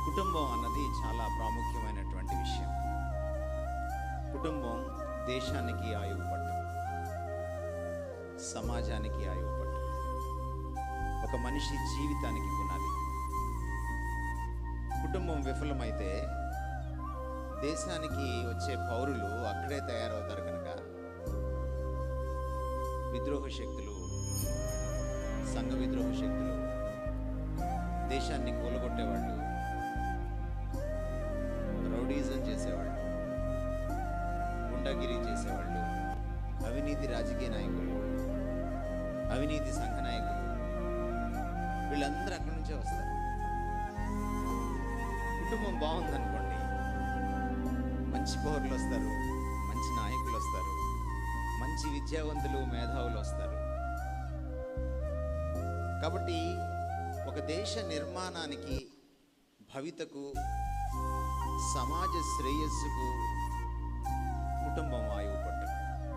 కుటుంబం అన్నది చాలా ప్రాముఖ్యమైనటువంటి విషయం. కుటుంబం దేశానికి ఆయువు పట్టు, సమాజానికి ఆయువు పట్టు, ఒక మనిషి జీవితానికి పునాది. కుటుంబం విఫలమైతే దేశానికి వచ్చే పౌరులు అక్కడే తయారవుతారు. కనుక విద్రోహ శక్తులు, సంఘ విద్రోహ శక్తులు దేశాన్ని కూలగొట్టేవాళ్ళు, రౌడీజం చేసేవాళ్ళు, గుండాగిరి చేసేవాళ్ళు, అవినీతి రాజకీయ నాయకులు, అవినీతి సంఘ నాయకులు, వీళ్ళందరూ అక్కడి నుంచే వస్తారు. కుటుంబం బాగుందనుకోండి, మంచి పౌరులు వస్తారు, మంచి నాయకులు వస్తారు, మంచి విద్యావంతులు, మేధావులు వస్తారు. కాబట్టి ఒక దేశ నిర్మాణానికి, భవితకు, సమాజ శ్రేయస్సుకు